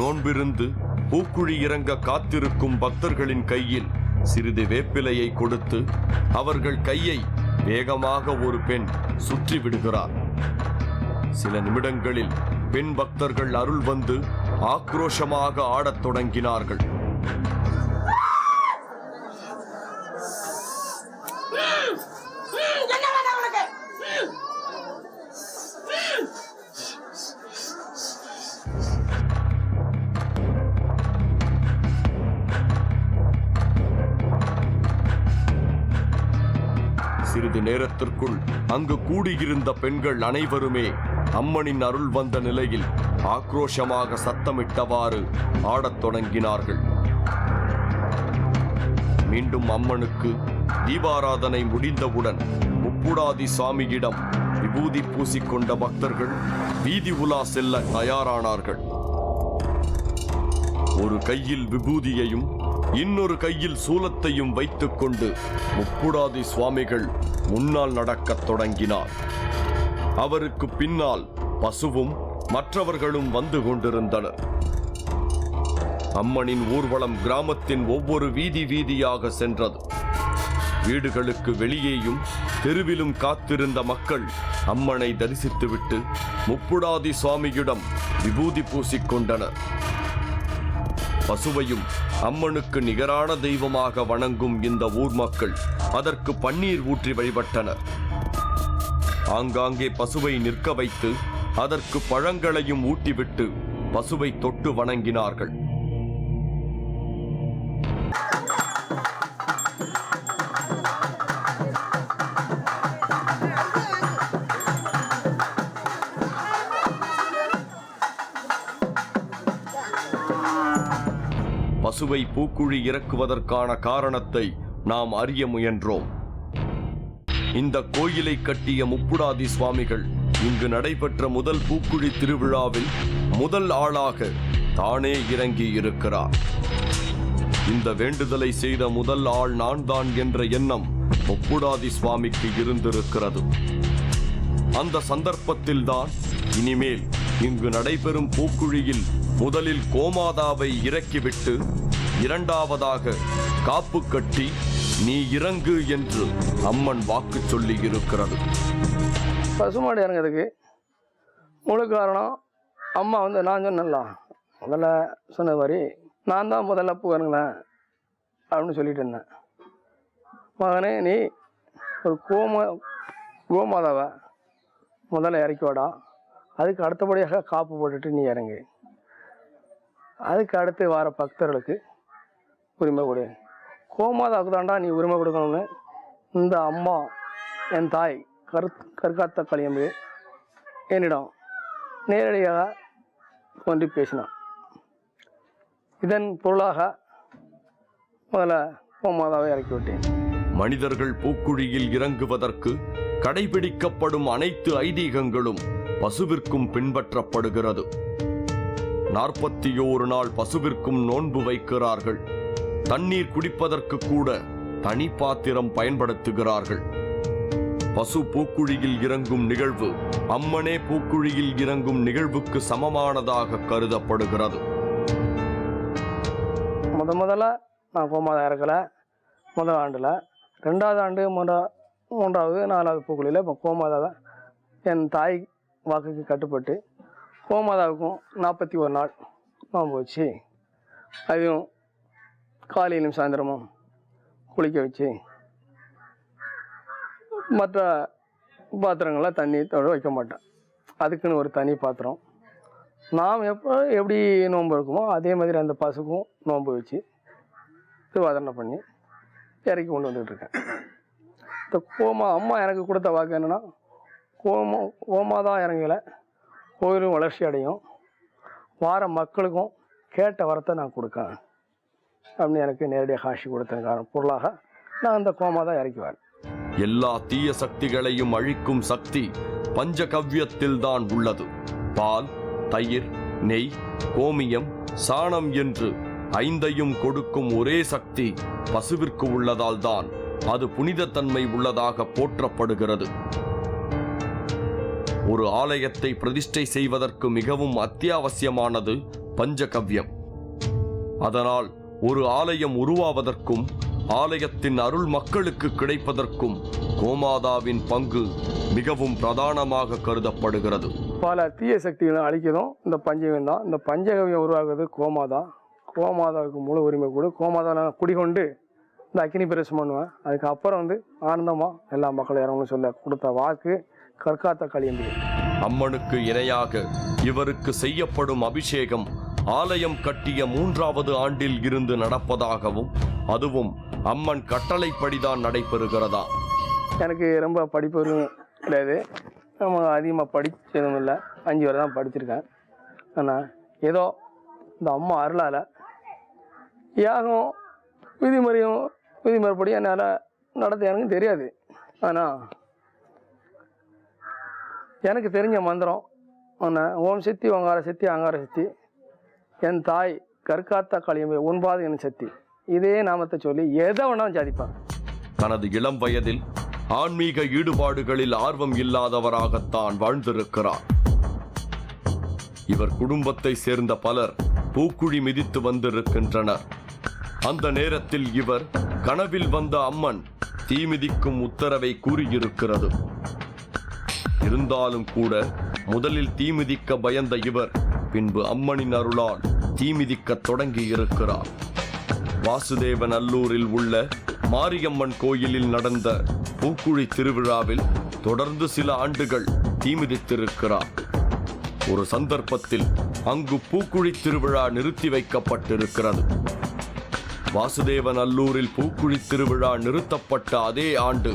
நோன்பிருந்து பூக்குழி இறங்க காத்திருக்கும் பக்தர்களின் கையில் சிறிது வேப்பிலையை கொடுத்து அவர்கள் கையை வேகமாக ஒரு பெண் சுற்றி விடுகிறார். சில நிமிடங்களில் பெண் பக்தர்கள் அருள் வந்து ஆக்ரோஷமாக ஆடத் தொடங்கினார்கள். சிறிது நேரத்திற்குள் அங்கு கூடியிருந்த பெண்கள் அனைவருமே அம்மனின் அருள் வந்த நிலையில் ஆக்ரோஷமாக சத்தமிட்டவாறு ஆடத் தொடங்கினார்கள். மீண்டும் அம்மனுக்கு தீபாராதனை முடிந்தவுடன் முப்புடாதி சுவாமியிடம் விபூதி பூசிக்கொண்ட பக்தர்கள் வீதி உலா செல்ல தயாரானார்கள். ஒரு கையில் விபூதியையும் இன்னொரு கையில் சூலத்தையும் வைத்துக் கொண்டு முப்புடாதி சுவாமிகள் முன்னால் நடக்கத் தொடங்கினார். அவருக்கு பின்னால் பசுவும் மற்றவர்களும் வந்து கொண்டிருந்தனர். அம்மனின் ஊர்வலம் கிராமத்தின் ஒவ்வொரு வீதி வீதியாக சென்றது. வீடுகளுக்கு வெளியேயும் தெருவிலும் காத்திருந்த மக்கள் அம்மனை தரிசித்துவிட்டு முப்புடாதி சுவாமியிடம் விபூதி பூசிக்கொண்டனர். பசுவையும் அம்மனுக்கு நிகரான தெய்வமாக வணங்கும் இந்த ஊர் மக்கள் அதற்கு பன்னீர் ஊற்றி வழிபட்டனர். ஆங்காங்கே பசுவை நிற்க வைத்து அதற்கு பழங்களையும் ஊட்டிவிட்டு பசுவை தொட்டு வணங்கினார்கள். பசுவை பூக்குழி இறக்குவதற்கான காரணத்தை நாம் அறிய முயன்றோம். இந்த கோயிலை கட்டிய முப்புடாதி சுவாமிகள் இங்கு நடைபெற்ற முதல் பூக்குழி திருவிழாவில் முதல் ஆளாக தானே இறங்கி இருக்கிறார். இந்த வேண்டுதலை செய்த முதல் ஆள் நான் தான் என்ற எண்ணம் முப்புடாதி சுவாமிக்கு இருந்திருக்கிறது. அந்த சந்தர்ப்பத்தில்தான் இனிமேல் இங்கு நடைபெறும் பூக்குழியில் முதலில் கோமாதாவை இறக்கிவிட்டு இரண்டாவதாக காப்பு கட்டி நீ இறங்கு என்று அம்மன் வாக்கு சொல்லி இருக்கிறது. பசுமாடு இறங்கிறதுக்கு முழு காரணம் அம்மா நான் சொன்னல முதல்ல சொன்ன மாதிரி நான் தான் முதல்ல பூ இறங்கினேன் அப்படின்னு சொல்லிட்டு இருந்தேன். மகனே நீ ஒரு கோமாதாவை முதல்ல இறக்கி வாடா, அதுக்கு அடுத்தபடியாக காப்பு போட்டுட்டு நீ இறங்கு, அதுக்கு அடுத்து வர பக்தர்களுக்கு உரிமை கொடு. கோமாதாவுக்கு தாண்டா நீ உரிமை கொடுக்கணும்னு இந்த அம்மா என் தாய் கற்காத்த களியம்பு என்னிடம் நேரடியாக தோன்றி பேசினான். இதன் பொருளாக முதல்ல கோமாதாவை இறக்கி விட்டேன். மனிதர்கள் பூக்குழியில் இறங்குவதற்கு கடைபிடிக்கப்படும் அனைத்து ஐதீகங்களும் பசுவிற்கும் பின்பற்றப்படுகிறது. 41 நாள் பசுவிற்கும் நோன்பு வைக்கிறார்கள். தண்ணீர் குடிப்பதற்கு கூட தனி பாத்திரம் பயன்படுத்துகிறார்கள். பசு பூக்குழியில் இறங்கும் நிகழ்வு அம்மனே பூக்குழியில் இறங்கும் நிகழ்வுக்கு சமமானதாக கருதப்படுகிறது. முதல்ல நான் கோமாதா இறக்கலை. முதல் ஆண்டில், 2வது ஆண்டு, 3வது 4வது பூக்குழியில் இப்போ கோமாதாவை என் தாய் வாக்குக்கு கட்டுப்பட்டு கோமாதாவுக்கும் 41 நாள் நோன்பு வச்சு, அதையும் காலையிலும் சாயந்தரமும் குளிக்க வச்சு, மற்ற பாத்திரங்கள்லாம் தண்ணி வைக்க மாட்டேன். அதுக்குன்னு ஒரு தனி பாத்திரம். நாம் எப்படி நோன்பு இருக்குமோ அதே மாதிரி அந்த பசுக்கும் நோன்பு வச்சு திருவாதனை பண்ணி இறக்கி கொண்டு வந்துட்டுருக்கேன். இந்த அம்மா எனக்கு கொடுத்த வாக்கு என்னென்னா, கோமாதான் இறங்கலை, கோயிலும் வளர்ச்சி அடையும், வார மக்களுக்கும் கேட்ட வரத்தை நான் கொடுக்கேன் அப்படின்னு எனக்கு நேரடியாக காட்சி கொடுத்த பொருளாக நான் அந்த கோமாதான் இறக்குவேன். எல்லா தீய சக்திகளையும் அழிக்கும் சக்தி பஞ்சகவ்யத்தில் தான் உள்ளது. பால், தயிர், நெய், கோமியம், சாணம் என்று 5ஐயும் கொடுக்கும் ஒரே சக்தி பசுவிற்கு உள்ளதால் தான் அது புனிதத்தன்மை உள்ளதாக போற்றப்படுகிறது. ஒரு ஆலயத்தை பிரதிஷ்டை செய்வதற்கு மிகவும் அத்தியாவசியமானது பஞ்சகவ்யம். அதனால் ஒரு ஆலயம் உருவாவதற்கும் ஆலயத்தின் அருள் மக்களுக்கு கிடைப்பதற்கும் கோமாதாவின் பங்கு மிகவும் பிரதானமாக கருதப்படுகிறது. பல தீய சக்திகளை அழிக்கதும் இந்த பஞ்சகவியம் தான். இந்த பஞ்சகவியம் உருவாகுது கோமாதா. கோமாதாவுக்கு முழு உரிமை கொடு. கோமாதா நான் குடிகொண்டு இந்த அக்கினி பிரவேசம் பண்ணுவேன். அதுக்கப்புறம் ஆனந்தமாக எல்லா மக்களும் இறங்கணும்னு சொல்ல கொடுத்த வாக்கு கற்காத்த களியம்பி. அம்மனுக்கு இணையாக இவருக்கு செய்யப்படும் அபிஷேகம் ஆலயம் கட்டிய 3வது ஆண்டில் இருந்து நடப்பதாகவும், அதுவும் அம்மன் கட்டளைப்படிதான் நடைபெறுகிறதா. எனக்கு ரொம்ப படிப்பு கிடையாது, நம்ம அதிகமாக படித்ததும் இல்லை. 5 வரை தான் படிச்சிருக்கேன். ஆனால் ஏதோ இந்த அம்மா அருளால் யாகம் விதிமுறைப்படி என்னால் நடத்த எனக்கு தெரியாது. ஆனால் எனக்கு தெரிஞ்ச மந்திரம் ஆனால் ஓம் சக்தி, ஓங்கார சக்தி, அங்கார சக்தி, என் தாய் கற்காத்த களியம்பை, உண்பாது என் சக்தி, இதே நாமத்தை சொல்லி எதை வேணாலும் சாதிப்பான். தனது இளம் வயதில் ஆன்மீக ஈடுபாடுகளில் ஆர்வம் இல்லாதவராகத்தான் வாழ்ந்திருக்கிறார். இவர் குடும்பத்தை சேர்ந்த பலர் பூக்குழி மிதித்து வந்திருக்கின்றனர். அந்த நேரத்தில் இவர் கனவில் வந்த அம்மன் தீ மிதிக்கும் உத்தரவை கூறியிருக்கிறது. இருந்தாலும் கூட முதலில் தீ மிதிக்க பயந்த இவர் பின்பு அம்மனின் அருளால் தீ மிதிக்க தொடங்கி இருக்கிறார். வாசுதேவநல்லூரில் உள்ள மாரியம்மன் கோயிலில் நடந்த பூக்குழி திருவிழாவில் தொடர்ந்து சில ஆண்டுகள் தீ மிதித்திருக்கிறார். ஒரு சந்தர்ப்பத்தில் அங்கு பூக்குழி திருவிழா நிறுத்தி வைக்கப்பட்டிருக்கிறது. வாசுதேவநல்லூரில் பூக்குழி திருவிழா நிறுத்தப்பட்ட அதே ஆண்டு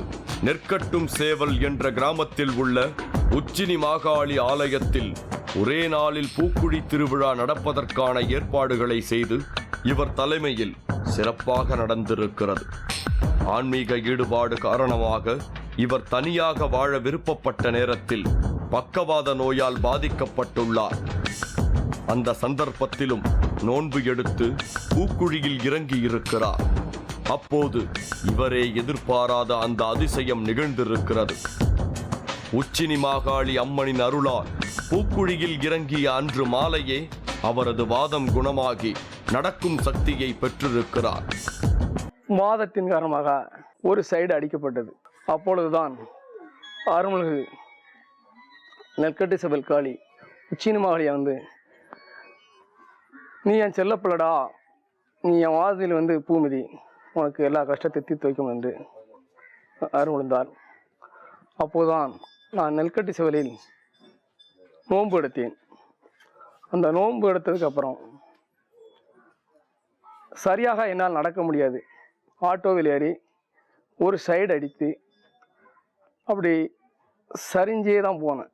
நெற்கட்டும் சேவல் என்ற கிராமத்தில் உள்ள உச்சினி மாகாளி ஆலயத்தில் ஒரே நாளில் பூக்குழி திருவிழா நடப்பதற்கான ஏற்பாடுகளை செய்து இவர் தலைமையில் சிறப்பாக நடந்திருக்கிறது. ஆன்மீக ஈடுபாடு காரணமாக இவர் தனியாக வாழ விருப்பப்பட்ட நேரத்தில் பக்கவாத நோயால் பாதிக்கப்பட்டுள்ளார். அந்த சந்தர்ப்பத்திலும் நோன்பு எடுத்து பூக்குழியில் இறங்கி இருக்கிறார். அப்போது இவரே எதிர்பாராத அந்த அதிசயம் நிகழ்ந்திருக்கிறது. உச்சினி மாகாளி அம்மனின் அருளால் பூக்குழியில் இறங்கிய அன்று மாலையே அவரது வாதம் குணமாகி நடக்கும் சக்தியை பெற்றிருக்கிறார். வாதத்தின் காரணமாக ஒரு சைடு அடிக்கப்பட்டது. அப்பொழுதுதான் அருள்மிகு நெற்கட்டு செவல் காளி உச்சினி மாகாளியை நீ என் செல்லப்பிள்ளடா, நீ என் வாதத்தில் பூமிதி, உனக்கு எல்லா கஷ்டத்தை தீர்த்து வைக்கும் என்று அருள்ந்தார். அப்போதுதான் நான் நெல்கட்டு செவலில் நோன்பு எடுத்தேன். அந்த நோன்பு எடுத்ததுக்கப்புறம் சரியாக என்னால் நடக்க முடியாது. ஆட்டோவில் ஏறி ஒரு சைடு அடித்து அப்படி சரிஞ்சே தான் போனேன்.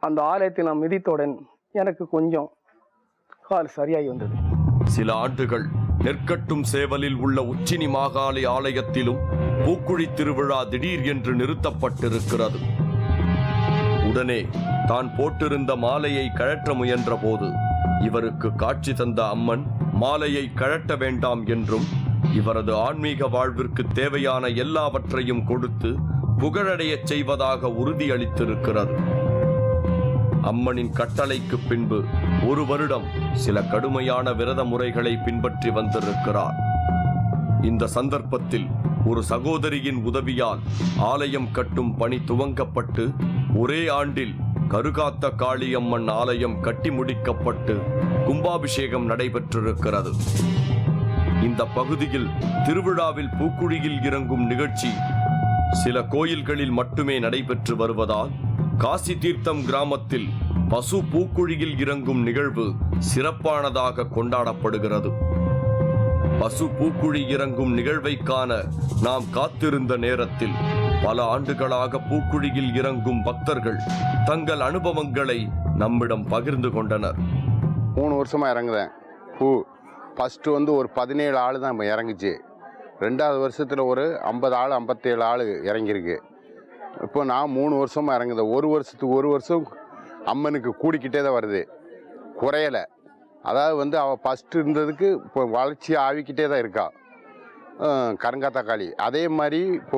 அந்த ஆலயத்தில் நான் மிதித்தவுடன் எனக்கு கொஞ்சம் கால் சரியாகி வந்தது. சில ஆண்டுகள் நெற்கட்டும் சேவலில் உள்ள உச்சினி மாகாளி ஆலயத்திலும் பூக்குழி திருவிழா திடீர் என்று நிறுத்தப்பட்டிருக்கிறது. உடனே தான் போட்டிருந்த மாலையை கழற்ற முயன்ற போது இவருக்கு காட்சி தந்த அம்மன் மாலையை கழட்ட வேண்டாம் என்றும் இவரது ஆன்மீக வாழ்விற்கு தேவையான எல்லாவற்றையும் கொடுத்து புகழடையச் செய்வதாக உறுதியளித்திருக்கிறது. அம்மனின் கட்டளைக்கு பின்பு 1 வருடம் சில கடுமையான விரத முறைகளை பின்பற்றி வந்திருக்கிறார். இந்த சந்தர்ப்பத்தில் ஒரு சகோதரியின் உதவியால் ஆலயம் கட்டும் பணி துவங்கப்பட்டு ஒரே ஆண்டில் கருகாத்த காளியம்மன் ஆலயம் கட்டி முடிக்கப்பட்டு கும்பாபிஷேகம் நடைபெற்றிருக்கிறது. இந்த பகுதியில் திருவிழாவில் பூக்குழியில் இறங்கும் நிகழ்ச்சி சில கோயில்களில் மட்டுமே நடைபெற்று வருவதால் காசி தீர்த்தம் கிராமத்தில் பசு பூக்குழியில் இறங்கும் நிகழ்வு சிறப்பானதாக கொண்டாடப்படுகிறது. பசு பூக்குழி இறங்கும் நிகழ்வை காண நாம் காத்திருந்த நேரத்தில் பல ஆண்டுகளாக பூக்குழியில் இறங்கும் பக்தர்கள் தங்கள் அனுபவங்களை நம்மிடம் பகிர்ந்து கொண்டனர். 3 வருஷமாக இறங்குறேன். பூ ஃபஸ்ட்டு ஒரு 17 ஆள் தான் இறங்குச்சு. 2வது வருஷத்தில் ஒரு 50 ஆள் 57 ஆள் இறங்கியிருக்கு. இப்போ நான் 3 வருஷமாக இறங்குதேன். ஒரு வருஷம் அம்மனுக்கு கூடிக்கிட்டே தான் வருது, குறையலை. அதாவது அவள் ஃபஸ்ட்டு இருந்ததுக்கு இப்போ வளர்ச்சி ஆகிக்கிட்டே தான் இருக்கா கருங்காத்தா காளி. அதே மாதிரி இப்போ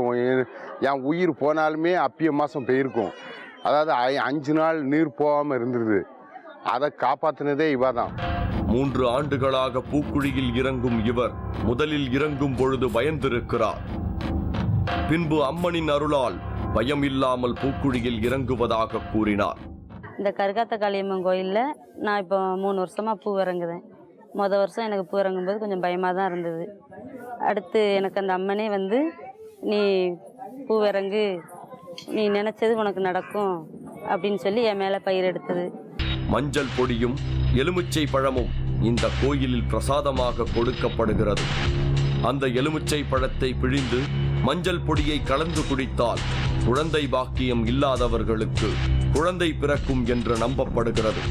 என் உயிர் போனாலுமே அப்பிய மாதம் போயிருக்கும். அதாவது 5 நாள் நீர் போகாமல் இருந்துருது. அதை காப்பாற்றினதே இவ தான். 3 ஆண்டுகளாக பூக்குழியில் இறங்கும் இவர் முதலில் இறங்கும் பொழுது பயந்திருக்கிறார். பின்பு அம்மனின் அருளால் பயம் இல்லாமல் பூக்குழியில் இறங்குவதாக கூறினார். இந்த கருகாத்த காளியம்மன் கோயிலில் நான் இப்போ 3 வருஷமாக பூ இறங்குதேன். மொதல் வருஷம் எனக்கு பூ இறங்கும்போது கொஞ்சம் பயமாக தான் இருந்தது. அடுத்து எனக்கு அந்த அம்மனே நீ பூ இறங்கு, நீ நினச்சது உனக்கு நடக்கும் அப்படின்னு சொல்லி என் மேலே பயிர் எடுத்தது. மஞ்சள் பொடியும் எலுமிச்சை பழமும் இந்த கோயிலில் பிரசாதமாக கொடுக்கப்படுகிறது. அந்த எலுமிச்சை பழத்தை பிழிந்து மஞ்சள் பொடியை கலந்து குடித்தால் குழந்தை பாக்கியம் இல்லாதவர்களுக்கு குழந்தை பிறக்கும் என்று நம்பப்படுகிறது.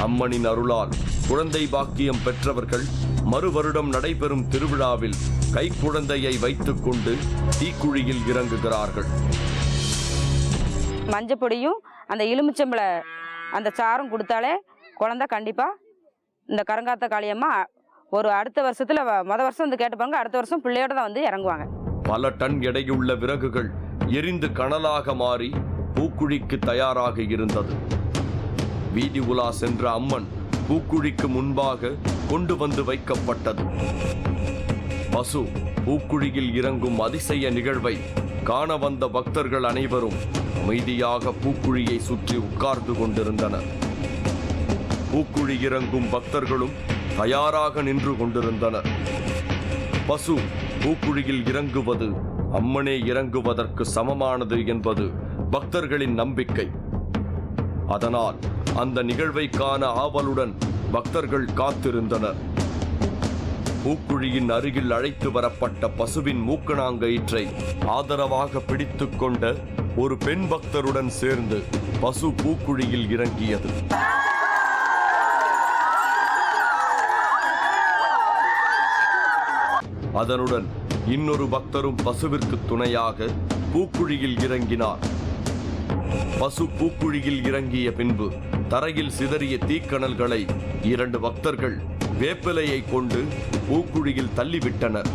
அம்மனின் அருளால் குழந்தை பாக்கியம் பெற்றவர்கள் மறுவருடம் நடைபெறும் திருவிழாவில் கைக்குழந்தையை வைத்துக் கொண்டு தீக்குழியில் இறங்குகிறார்கள். மஞ்சள் பொடியும் அந்த எலுமிச்சம்பழ அந்த சாரும் கொடுத்தாலே குழந்தை கண்டிப்பாக இந்த கருங்காத்த காளியம்மா ஒரு அடுத்த வருஷத்தில் மொதல் வருஷம் கேட்டு பாருங்க, அடுத்த வருஷம் பிள்ளையோட தான் இறங்குவாங்க. பல டன் எடையுள்ள விறகுகள் எரிந்து கனலாக மாறி பூக்குழிக்கு தயாராக இருந்தது. வீதி உலா சென்ற அம்மன் பூக்குழிக்கு முன்பாக கொண்டு வந்து வைக்கப்பட்டது. பசு பூக்குழியில் இறங்கும் அதிசய நிகழ்வை காண வந்த பக்தர்கள் அனைவரும் அமைதியாக பூக்குழியை சுற்றி உட்கார்ந்து கொண்டிருந்தனர். பூக்குழி இறங்கும் பக்தர்களும் தயாராக நின்று கொண்டிருந்தனர். பசு பூக்குழியில் இறங்குவது அம்மனே இறங்குவதற்கு சமமானது என்பது பக்தர்களின் நம்பிக்கை. அதனால் அந்த நிகழ்வை காண ஆவலுடன் பக்தர்கள் காத்திருந்தனர். பூக்குழியின் அருகில் அழைத்து வரப்பட்ட பசுவின் மூக்கணாங்கயிற்றை ஆதரவாக பிடித்துக் கொண்ட ஒரு பெண் பக்தருடன் சேர்ந்து பசு பூக்குழியில் இறங்கியது. அதனுடன் இன்னொரு பக்தரும் பசுவிற்கு துணையாக பூக்குழியில் இறங்கினார். பசு பூக்குழியில் இறங்கிய பின்பு தரையில் சிதறிய தீக்கணல்களை 2 பக்தர்கள் வேப்பிலையை கொண்டு பூக்குழியில் தள்ளிவிட்டனர்.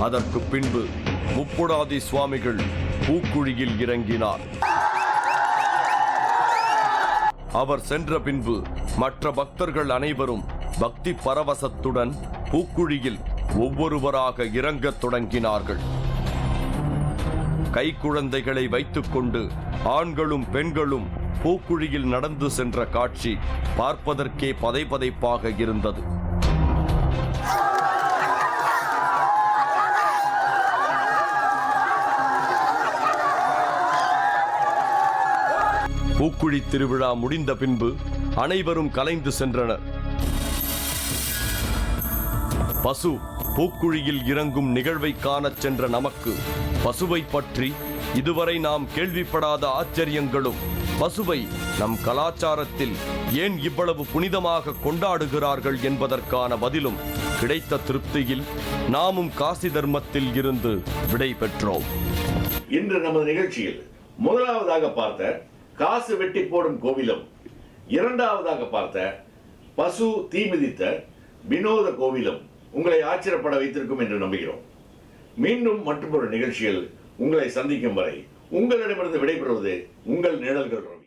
அதற்கு பின்பு முப்புடாதி சுவாமிகள் பூக்குழியில் இறங்கினார். அவர் சென்ற பின்பு மற்ற பக்தர்கள் அனைவரும் பக்தி பரவசத்துடன் பூக்குழியில் ஒவ்வொருவராக இறங்கத் தொடங்கினார்கள். கைக்குழந்தைகளை வைத்துக்கொண்டு ஆண்களும் பெண்களும் பூக்குழியில் நடந்து சென்ற காட்சி பார்ப்பதற்கே பதைபதைப்பாக இருந்தது. பூக்குழி திருவிழா முடிந்த பின்பு அனைவரும் கலைந்து சென்றனர். பசு பூக்குழியில் இறங்கும் நிகழ்வை காணச் சென்ற நமக்கு பசுவை பற்றி இதுவரை நாம் கேள்விப்படாத ஆச்சரியங்களும் பசுவை நம் கலாச்சாரத்தில் ஏன் இவ்வளவு புனிதமாக கொண்டாடுகிறார்கள் என்பதற்கான பதிலும் கிடைத்த திருப்தியில் நாமும் காசி தர்மத்தில் இருந்து விடை பெற்றோம். இன்று நமது நிகழ்ச்சியில் முதலாவதாக பார்த்த காசு வெட்டி போடும் கோவிலும், இரண்டாவதாக பார்த்த பசு தீமிதித்த வினோத கோவிலும் உங்களை ஆச்சரியப்பட வைத்திருக்கும் என்று நம்புகிறோம். மீண்டும் மற்றொரு நிகழ்ச்சியில் உங்களை சந்திக்கும் வரை உங்களிடமிருந்து விடைபெறுவது உங்கள் நிழல்கள் ரவி.